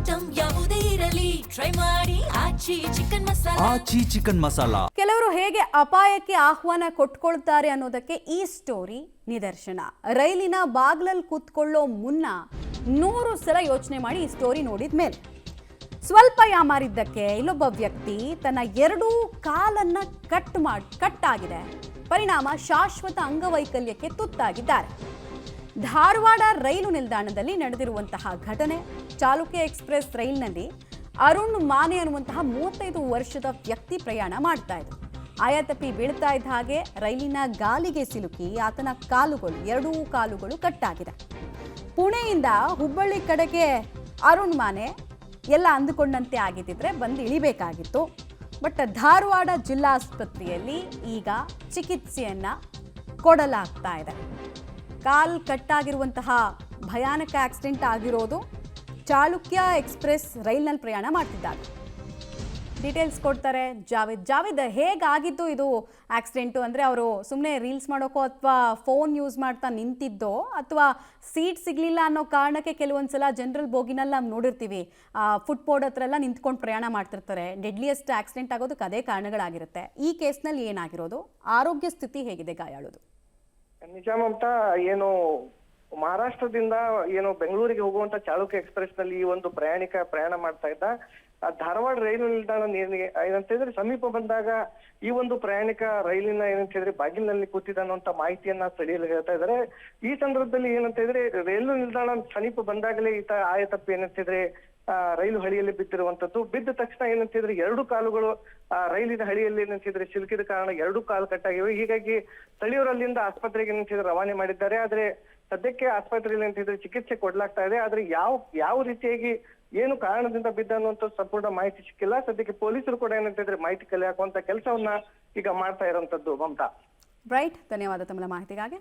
Item ಯಾವುದೇ ಇರಲಿ try ಮಾಡಿ ಆಚಿ ಚಿಕನ್ ಮಸಾಲಾ. ಕೆಲವರು ಹೇಗೆ ಅಪಾಯಕ್ಕೆ ಆಹ್ವಾನ ಕೊಟ್ಕೊಳ್ತಾರೆ ಅನ್ನೋದಕ್ಕೆ ಈ ಸ್ಟೋರಿ ನಿದರ್ಶನ. ರೈಲಿನ ಬಾಗ್ಲಲ್ಲಿ ಕೂತ್ಕೊಳ್ಳೋ ಮುನ್ನ 100 ಸಲ ಯೋಚನೆ ಮಾಡಿ ಈ ಸ್ಟೋರಿ ನೋಡಿದ ಮೇಲೆ ಸ್ವಲ್ಪ ಯಾಮಾರಿದ್ದಕ್ಕೆ ಇಲ್ಲೊಬ್ಬ ವ್ಯಕ್ತಿ ತನ್ನ 2 ಕಾಲನ್ನ ಕಟ್ಟಾಗಿದೆ. ಪರಿಣಾಮ ಶಾಶ್ವತ ಅಂಗವೈಕಲ್ಯಕ್ಕೆ ತುತ್ತಾಗಿದ್ದಾರೆ. ಧಾರವಾಡ ರೈಲು ನಿಲ್ದಾಣದಲ್ಲಿ ನಡೆದಿರುವಂತಹ ಘಟನೆ. ಚಾಲುಕ್ಯ ಎಕ್ಸ್ಪ್ರೆಸ್ ರೈಲಿನಲ್ಲಿ ಅರುಣ್ ಮಾನೆ ಅನ್ನುವಂತಹ 35 ವರ್ಷದ ವ್ಯಕ್ತಿ ಪ್ರಯಾಣ ಮಾಡ್ತಾ ಇದ್ರು. ಆಯತಪ್ಪಿ ಬೀಳ್ತಾ ಇದ್ದ ಹಾಗೆ ರೈಲಿನ ಗಾಲಿಗೆ ಸಿಲುಕಿ ಆತನ ಕಾಲುಗಳು 2 ಕಾಲುಗಳು ಕಟ್ಟಾಗಿದೆ. ಪುಣೆಯಿಂದ ಹುಬ್ಬಳ್ಳಿ ಕಡೆಗೆ ಅರುಣ್ ಮಾನೆ ಎಲ್ಲ ಅಂದುಕೊಂಡಂತೆ ಆಗಿದ್ದಿದ್ರೆ ಬಂದು ಇಳಿಬೇಕಾಗಿತ್ತು. ಬಟ್ ಧಾರವಾಡ ಜಿಲ್ಲಾಸ್ಪತ್ರೆಯಲ್ಲಿ ಈಗ ಚಿಕಿತ್ಸೆಯನ್ನ ಕೊಡಲಾಗ್ತಾ ಇದೆ. ಕಾಲ್ ಕಟ್ಟಾಗಿರುವಂತಹ ಭಯಾನಕ ಆಕ್ಸಿಡೆಂಟ್ ಆಗಿರೋದು ಚಾಲುಕ್ಯ ಎಕ್ಸ್ಪ್ರೆಸ್ ರೈಲ್ನಲ್ಲಿ ಪ್ರಯಾಣ ಮಾಡ್ತಿದ್ದಾಗ. ಡೀಟೇಲ್ಸ್ ಕೊಡ್ತಾರೆ ಜಾವೇದ್. ಹೇಗಾಗಿದ್ದು ಇದು ಆಕ್ಸಿಡೆಂಟು? ಅಂದರೆ ಅವರು ಸುಮ್ಮನೆ ರೀಲ್ಸ್ ಮಾಡೋಕ್ಕೋ ಅಥವಾ ಫೋನ್ ಯೂಸ್ ಮಾಡ್ತಾ ನಿಂತಿದ್ದೋ ಅಥವಾ ಸೀಟ್ ಸಿಗಲಿಲ್ಲ ಅನ್ನೋ ಕಾರಣಕ್ಕೆ ಕೆಲವೊಂದು ಸಲ ಜನರಲ್ ಬೋಗಿನಲ್ಲಿ ನಾವು ನೋಡಿರ್ತೀವಿ, ಫುಟ್ಬೋರ್ಡ್ ಹತ್ರ ಎಲ್ಲ ನಿಂತ್ಕೊಂಡು ಪ್ರಯಾಣ ಮಾಡ್ತಿರ್ತಾರೆ. ಡೆಡ್ಲಿಯೆಸ್ಟ್ ಆಕ್ಸಿಡೆಂಟ್ ಆಗೋದಕ್ಕೆ ಅದೇ ಕಾರಣಗಳಾಗಿರುತ್ತೆ. ಈ ಕೇಸ್ನಲ್ಲಿ ಏನಾಗಿರೋದು? ಆರೋಗ್ಯ ಸ್ಥಿತಿ ಹೇಗಿದೆ ಗಾಯಾಳುದು? ನಿಜ ಮಮತಾ, ಏನು ಮಹಾರಾಷ್ಟ್ರದಿಂದ ಏನು ಬೆಂಗಳೂರಿಗೆ ಹೋಗುವಂತ ಚಾಲುಕ್ಯ ಎಕ್ಸ್ಪ್ರೆಸ್ ನಲ್ಲಿ ಈ ಒಂದು ಪ್ರಯಾಣ ಮಾಡ್ತಾ ಇದ್ದ. ಧಾರವಾಡ ರೈಲು ನಿಲ್ದಾಣ ಏನಂತಿದ್ರೆ ಸಮೀಪ ಬಂದಾಗ ಈ ಒಂದು ಪ್ರಯಾಣಿಕ ರೈಲಿನ ಏನಂತಿದ್ರೆ ಬಾಗಿಲಿನಲ್ಲಿ ಕೂತಿದ್ದ ಅನ್ನುವಂತ ಮಾಹಿತಿಯನ್ನ ಸ್ಥಳೀಯರು ಹೇಳ್ತಾ ಇದ್ದಾರೆ. ಈ ಸಂದರ್ಭದಲ್ಲಿ ಏನಂತಿದ್ರೆ ರೈಲು ನಿಲ್ದಾಣ ಸಮೀಪ ಬಂದಾಗಲೇ ಈತ ಆಯತಪ್ಪಿ ಏನಂತಿದ್ರೆ ರೈಲು ಹಳಿಯಲ್ಲಿ ಬಿದ್ದಿರುವಂತದ್ದು. ಬಿದ್ದ ತಕ್ಷಣ ಏನಂತಿದ್ರೆ 2 ಕಾಲುಗಳು ರೈಲಿನ ಹಳಿಯಲ್ಲಿ ಏನಂತಿದ್ರೆ ಸಿಲುಕಿದ ಕಾರಣ 2 ಕಾಲು ಕಟ್ಟಾಗಿವೆ. ಹೀಗಾಗಿ ಸ್ಥಳೀಯರು ಅಲ್ಲಿಂದ ಆಸ್ಪತ್ರೆಗೆ ಏನಂತಿದ್ರೆ ರವಾನೆ ಮಾಡಿದ್ದಾರೆ. ಆದ್ರೆ ಸದ್ಯಕ್ಕೆ ಆಸ್ಪತ್ರೆಯಲ್ಲಿ ಏನಂತಿದ್ರೆ ಚಿಕಿತ್ಸೆ ಕೊಡ್ಲಾಗ್ತಾ ಇದೆ. ಆದ್ರೆ ಯಾವ ರೀತಿಯಾಗಿ ಏನು ಕಾರಣದಿಂದ ಬಿದ್ದ ಅನ್ನುವಂತ ಸಂಪೂರ್ಣ ಮಾಹಿತಿ ಸಿಕ್ಕಿಲ್ಲ. ಸದ್ಯಕ್ಕೆ ಪೊಲೀಸರು ಕೂಡ ಏನಂತಿದ್ರೆ ಮಾಹಿತಿ ಕಲೆ ಹಾಕುವಂತ ಕೆಲಸವನ್ನ ಈಗ ಮಾಡ್ತಾ ಇರುವಂತದ್ದು. ಮಮತಾ, ರೈಟ್, ಧನ್ಯವಾದ ತಮ್ಮ ಮಾಹಿತಿಗಾಗಿ.